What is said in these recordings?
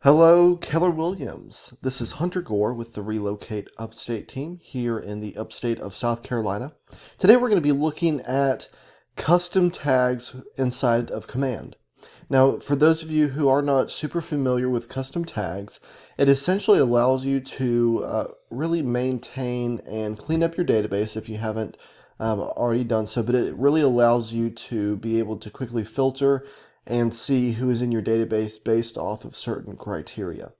Hello, Keller Williams. This is Hunter Gore with the Relocate Upstate team here in the upstate of South Carolina. Today we're going to be looking at custom tags inside of Command. Now, for those of you who are not super familiar with custom tags, it essentially allows you to really maintain and clean up your database if you haven't already done so, but it really allows you to be able to quickly filter and see who is in your database based off of certain criteria.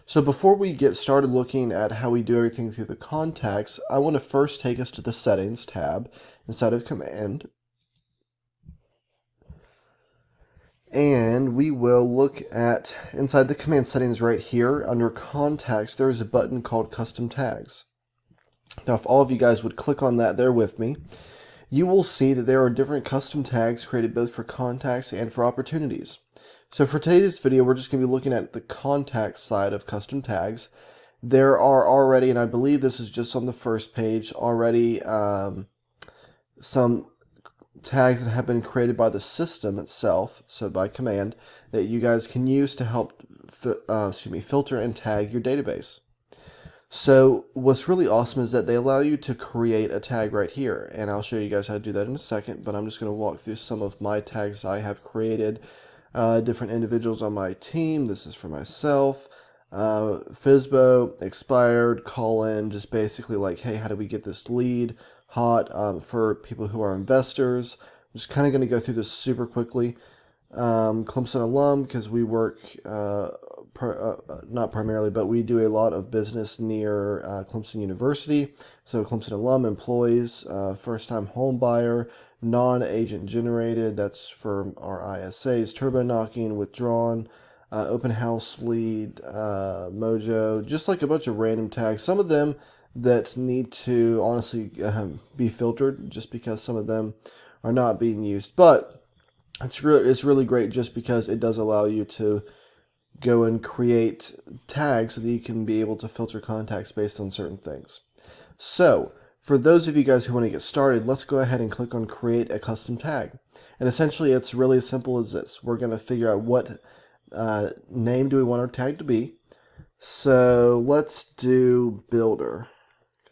So before we get started looking at how we do everything through the contacts, I want to first take us to the Settings tab inside of Command. And we will look at inside the command settings right here under Contacts, there is a button called Custom Tags. Now, if all of you guys would click on that there with me, you will see that there are different custom tags created both for contacts and for opportunities. So for today's video, we're just going to be looking at the contact side of custom tags. There are already, and I believe this is just on the first page, already some tags that have been created by the system itself, so by Command, that you guys can use to help filter and tag your database. So what's really awesome is that they allow you to create a tag right here, and I'll show you guys how to do that in a second, but I'm just going to walk through some of my tags I have created. Different individuals on my team. This is for myself. FSBO, expired, call in, just basically like, hey, how do we get this lead hot for people who are investors. I'm just kind of going to go through this super quickly. Clemson alum, because we work, not primarily, but we do a lot of business near Clemson University. So Clemson alum, employees, first-time home buyer, non-agent generated, that's for our ISAs, turbo knocking, withdrawn, open house lead, mojo, just like a bunch of random tags. Some of them that need to honestly be filtered just because some of them are not being used. But it's really great just because it does allow you to go and create tags so that you can be able to filter contacts based on certain things. So for those of you guys who want to get started, let's go ahead and click on Create a Custom Tag. And essentially it's really as simple as this. We're going to figure out what name do we want our tag to be. So let's do Builder.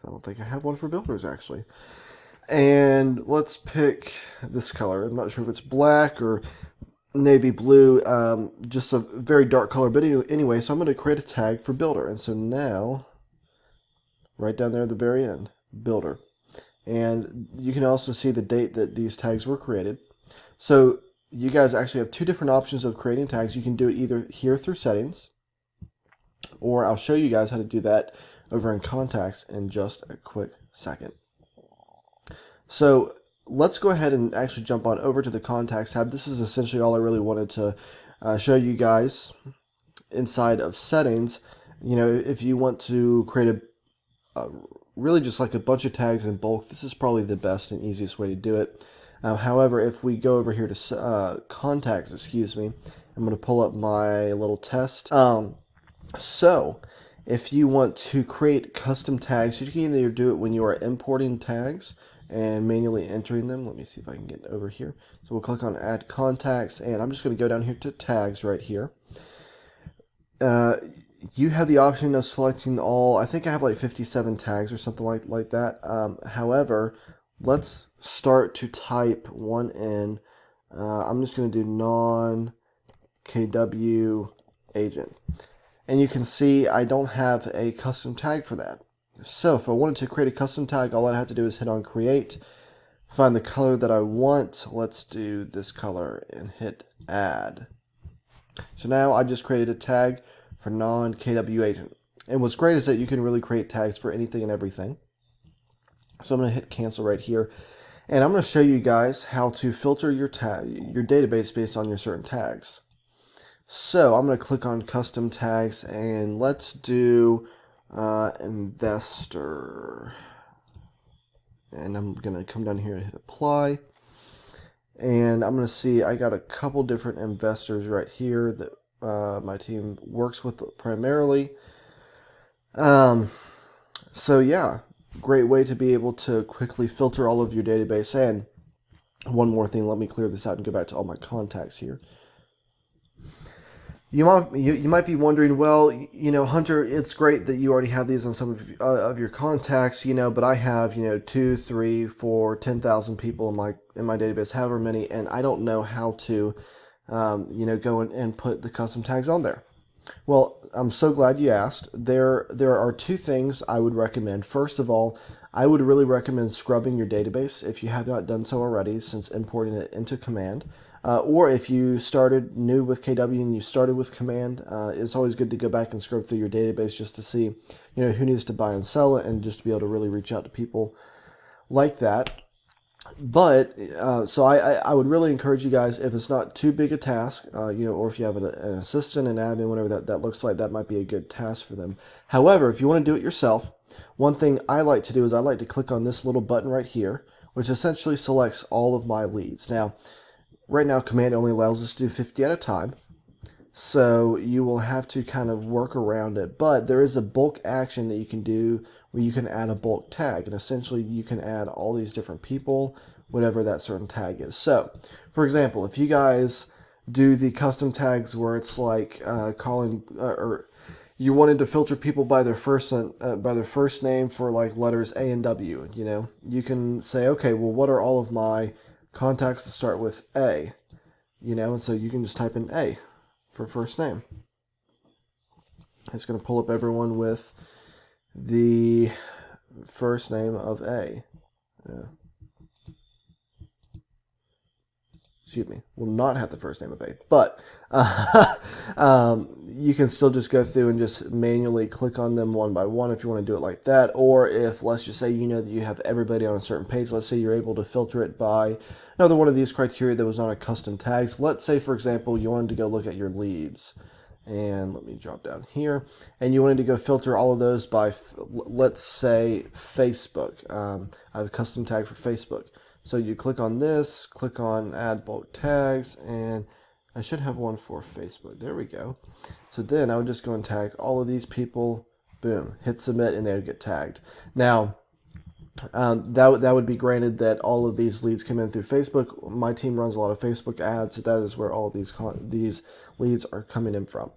I don't think I have one for builders actually. And let's pick this color. I'm not sure if it's black or navy blue, just a very dark color. But anyway, so I'm going to create a tag for builder. And so now, right down there at the very end, builder. And you can also see the date that these tags were created. So you guys actually have two different options of creating tags. You can do it either here through settings, or I'll show you guys how to do that over in contacts in just a quick second. So let's go ahead and actually jump on over to the contacts tab. This is essentially all I really wanted to show you guys inside of settings. You know, if you want to create really just like a bunch of tags in bulk, this is probably the best and easiest way to do it. However, if we go over here to contacts, excuse me, I'm going to pull up my little test. So if you want to create custom tags, you can either do it when you are importing tags and manually entering them. Let me see if I can get over here. So we'll click on Add Contacts, and I'm just going to go down here to Tags right here. You have the option of selecting all. I think I have like 57 tags or something like that. However, let's start to type one in. I'm just going to do non-KW agent. And you can see I don't have a custom tag for that. So if I wanted to create a custom tag, all I have to do is hit on Create, find the color that I want. Let's do this color and hit Add. So now I just created a tag for non-KW agent. And what's great is that you can really create tags for anything and everything. So I'm going to hit Cancel right here. And I'm going to show you guys how to filter your database based on your certain tags. So I'm going to click on Custom Tags, and let's do Investor. And I'm going to come down here and hit Apply. And I'm going to see I got a couple different investors right here that my team works with primarily. So yeah, great way to be able to quickly filter all of your database. And one more thing, let me clear this out and go back to all my contacts here. You might be wondering, well, Hunter, it's great that you already have these on some of your contacts, but I have, 2, 3, 4, 10,000 people in my database, however many, and I don't know how to, go and put the custom tags on there. Well, I'm so glad you asked. There are two things I would recommend. First of all, I would really recommend scrubbing your database if you have not done so already, since importing it into Command. Or if you started new with KW and you started with Command, it's always good to go back and scrub through your database just to see, who needs to buy and sell it, and just to be able to really reach out to people like that. But so I would really encourage you guys, if it's not too big a task, or if you have an assistant, an admin, whatever that looks like, that might be a good task for them. However, if you want to do it yourself, one thing I like to do is I like to click on this little button right here, which essentially selects all of my leads. Now, right now, Command only allows us to do 50 at a time, so you will have to kind of work around it. But there is a bulk action that you can do where you can add a bulk tag, and essentially you can add all these different people, whatever that certain tag is. So, for example, if you guys do the custom tags where it's like calling or you wanted to filter people by their first name for like letters A and W, you can say, okay, well, what are all of my contacts to start with A, and so you can just type in A for first name. It's going to pull up everyone with the first name of A. Excuse me, will not have the first name of A, but you can still just go through and just manually click on them one by one if you want to do it like that. Or if, let's just say, that you have everybody on a certain page, let's say you're able to filter it by another one of these criteria that was on a custom tags. Let's say, for example, you wanted to go look at your leads, and let me drop down here, and you wanted to go filter all of those by, let's say, Facebook. I have a custom tag for Facebook. So you click on this, click on add bulk tags, and I should have one for Facebook. There we go. So then I would just go and tag all of these people, boom, hit submit, and they would get tagged. Now, that would be granted that all of these leads come in through Facebook. My team runs a lot of Facebook ads, so that is where all of these leads are coming in from.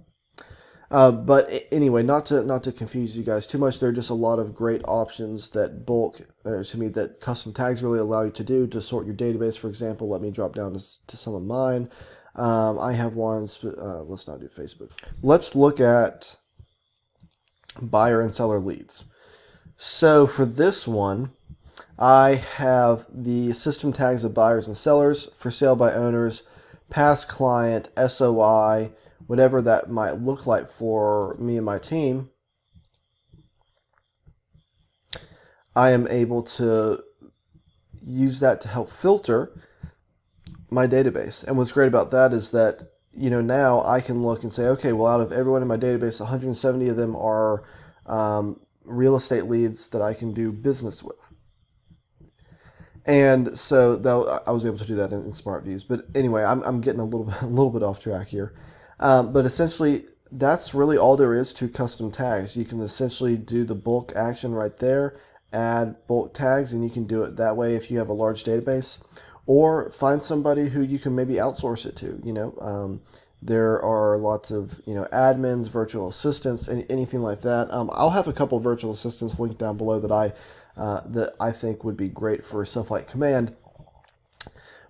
But anyway, not to confuse you guys too much, there are just a lot of great options that that custom tags really allow you to do to sort your database. For example, let me drop down to some of mine. I have ones. Let's not do Facebook. Let's look at buyer and seller leads. So for this one, I have the system tags of buyers and sellers, for sale by owners, past client, SOI, whatever that might look like for me and my team. I am able to use that to help filter my database. And what's great about that is that, now I can look and say, okay, well, out of everyone in my database, 170 of them are real estate leads that I can do business with. And so I was able to do that in SmartViews. But anyway, I'm getting a little bit off track here. But essentially, that's really all there is to custom tags. You can essentially do the bulk action right there, add bulk tags, and you can do it that way if you have a large database. Or find somebody who you can maybe outsource it to. There are lots of admins, virtual assistants, anything like that. I'll have a couple virtual assistants linked down below that I think would be great for stuff like Command.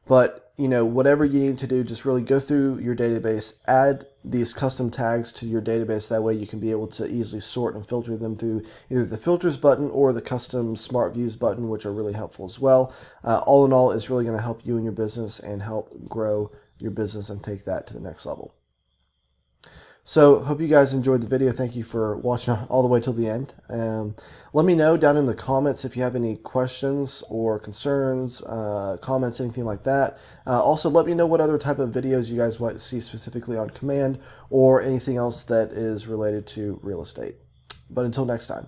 But whatever you need to do, just really go through your database, add these custom tags to your database. That way you can be able to easily sort and filter them through either the filters button or the custom SmartViews button, which are really helpful as well. All in all, it's really going to help you and your business and help grow your business and take that to the next level. So hope you guys enjoyed the video. Thank you for watching all the way till the end. Let me know down in the comments if you have any questions or concerns, comments, anything like that. Also, let me know what other type of videos you guys want to see specifically on Command or anything else that is related to real estate. But until next time.